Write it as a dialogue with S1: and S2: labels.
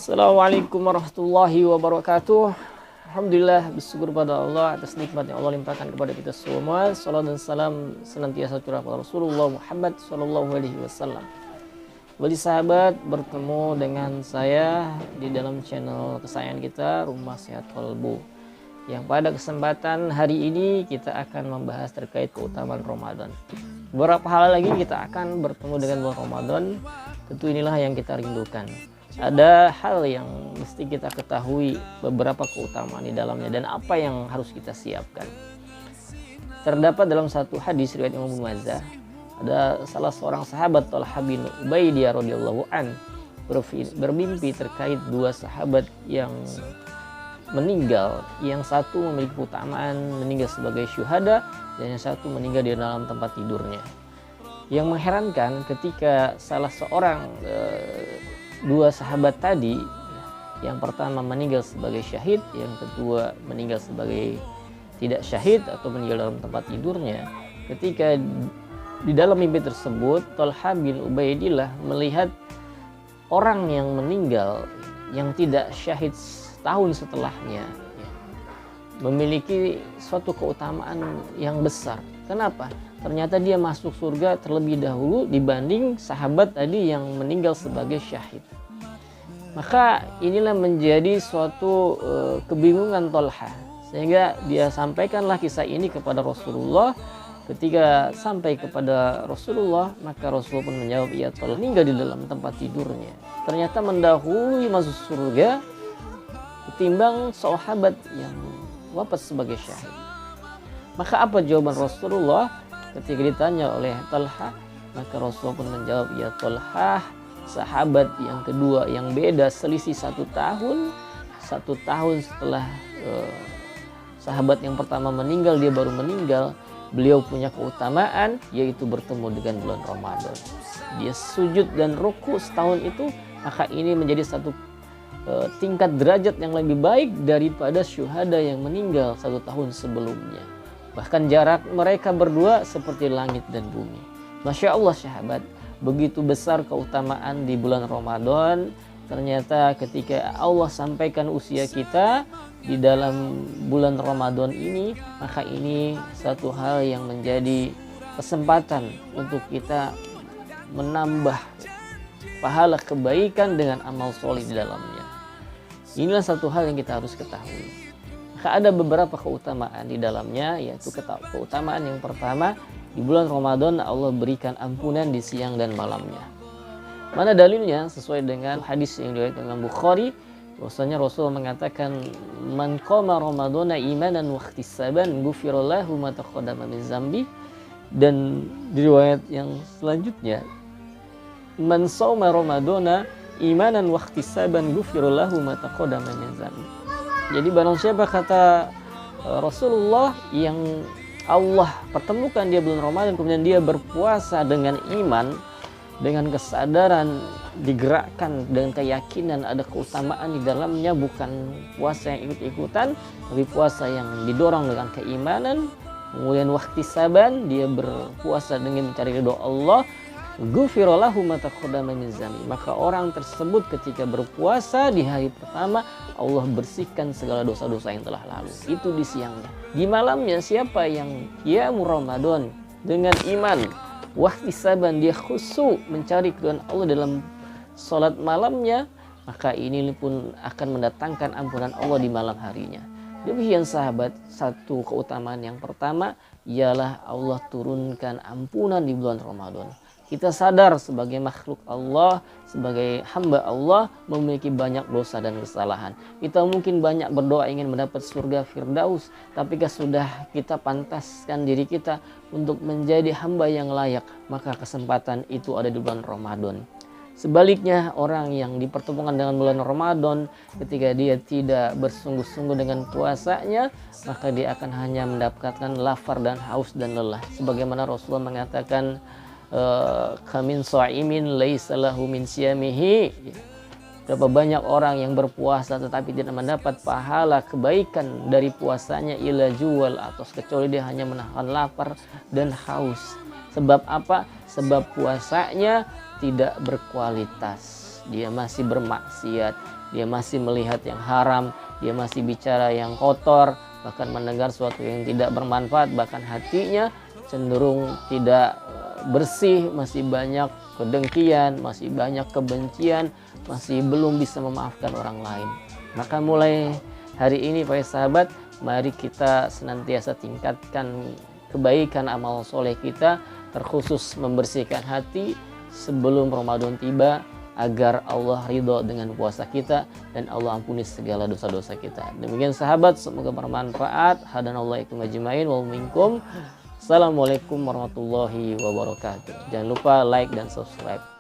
S1: Assalamualaikum warahmatullahi wabarakatuh. Alhamdulillah, bersyukur pada Allah atas nikmat yang Allah limpahkan kepada kita semua. Salam dan salam senantiasa curah pada Rasulullah Muhammad sallallahu alaihi wasallam. Bagi sahabat, bertemu dengan saya di dalam channel kesayangan kita, Rumah Sehat Kolbu. Yang pada kesempatan hari ini kita akan membahas terkait keutamaan Ramadan. Beberapa hal lagi kita akan bertemu dengan bulan Ramadan. Tentu inilah yang kita rindukan. Ada hal yang mesti kita ketahui, beberapa keutamaan di dalamnya dan apa yang harus kita siapkan. Terdapat dalam satu hadis riwayat Imam Mazah, ada salah seorang sahabat Thalhah bin Ubaidiyah radhiyallahu an bermimpi terkait dua sahabat yang meninggal. Yang satu memiliki keutamaan meninggal sebagai syuhada dan yang satu meninggal di dalam tempat tidurnya. Yang mengherankan ketika salah seorang dua sahabat tadi, yang pertama meninggal sebagai syahid, yang kedua meninggal sebagai tidak syahid atau meninggal dalam tempat tidurnya. Ketika di dalam mimpi tersebut, Thalhah bin Ubaidillah melihat orang yang meninggal yang tidak syahid setahun setelahnya memiliki suatu keutamaan yang besar. Kenapa? Ternyata dia masuk surga terlebih dahulu dibanding sahabat tadi yang meninggal sebagai syahid. Maka inilah menjadi suatu kebingungan Thalhah, sehingga dia sampaikanlah kisah ini kepada Rasulullah. Ketika sampai kepada Rasulullah, maka Rasul pun menjawab, "Ya Thalhah meninggal di dalam tempat tidurnya." Ternyata mendahului masuk surga ketimbang sahabat yang wafat sebagai syahid. Maka apa jawaban Rasulullah? Ketika ditanya oleh Thalhah, maka Rasul pun menjawab, "Ya Thalhah, sahabat yang kedua yang beda selisih 1 tahun. 1 tahun setelah sahabat yang pertama meninggal, dia baru meninggal. Beliau punya keutamaan yaitu bertemu dengan bulan Ramadan. Dia sujud dan ruku setahun itu, maka ini menjadi satu tingkat derajat yang lebih baik daripada syuhada yang meninggal 1 tahun sebelumnya. Bahkan jarak mereka berdua seperti langit dan bumi." Masya Allah sahabat, begitu besar keutamaan di bulan Ramadan. Ternyata ketika Allah sampaikan usia kita di dalam bulan Ramadan ini, maka ini satu hal yang menjadi kesempatan untuk kita menambah pahala kebaikan dengan amal soleh di dalamnya. Inilah satu hal yang kita harus ketahui. Maka ada beberapa keutamaan di dalamnya, yaitu keutamaan yang pertama, di bulan Ramadan Allah berikan ampunan di siang dan malamnya. Mana dalilnya? Sesuai dengan hadis yang diriwayatkan Imam Bukhari, bahwasanya Rasul mengatakan, "Man qama Ramadana imanan wa ihtisaban ghufira lahu ma taqaddama min dzambi." Dan di riwayat yang selanjutnya, "Man shauma Ramadana imanan wa ihtisaban ghufira lahu ma taqaddama min dzambi." Jadi barang siapa, kata Rasulullah, yang Allah pertemukan dia bulan Ramadan kemudian dia berpuasa dengan iman, dengan kesadaran, digerakkan dengan keyakinan ada keutamaan di dalamnya, bukan puasa yang ikut-ikutan tapi puasa yang didorong dengan keimanan. Kemudian wahtisaban, dia berpuasa dengan mencari ridho Allah, ghufira lahu ma taqaddama min dzambi. Maka orang tersebut ketika berpuasa di hari pertama, Allah bersihkan segala dosa-dosa yang telah lalu. Itu di siangnya. Di malamnya, siapa yang qiyamul Ramadan dengan iman, wahtisaban, dia khusyuk mencari keridhaan Allah dalam salat malamnya, maka ini pun akan mendatangkan ampunan Allah di malam harinya. Demikian sahabat, satu keutamaan yang pertama ialah Allah turunkan ampunan di bulan Ramadan. Kita sadar sebagai makhluk Allah, sebagai hamba Allah, memiliki banyak dosa dan kesalahan. Kita mungkin banyak berdoa ingin mendapat surga Firdaus, tapi sudah kita pantaskan diri kita untuk menjadi hamba yang layak, maka kesempatan itu ada di bulan Ramadan. Sebaliknya, orang yang dipertemukan dengan bulan Ramadan, ketika dia tidak bersungguh-sungguh dengan puasanya, maka dia akan hanya mendapatkan lapar dan haus dan lelah. Sebagaimana Rasulullah mengatakan, "Kamin sha'imin laisa lahu min siyamihi." Berapa banyak orang yang berpuasa tetapi tidak mendapat pahala kebaikan dari puasanya, ila jual, atau kecuali dia hanya menahan lapar dan haus. Sebab apa? Sebab puasanya tidak berkualitas. dia masih bermaksiat, dia masih melihat yang haram, dia masih bicara yang kotor, bahkan mendengar sesuatu yang tidak bermanfaat, bahkan hatinya cenderung tidak bersih, masih banyak kedengkian, masih banyak kebencian, masih belum bisa memaafkan orang lain. Maka mulai hari ini para sahabat, mari kita senantiasa tingkatkan kebaikan amal soleh kita, terkhusus membersihkan hati sebelum Ramadan tiba, agar Allah ridho dengan puasa kita dan Allah ampuni segala dosa-dosa kita. Demikian sahabat, semoga bermanfaat. Hadanallahu ajmain wa minkum. Assalamualaikum warahmatullahi wabarakatuh. Jangan lupa like dan subscribe.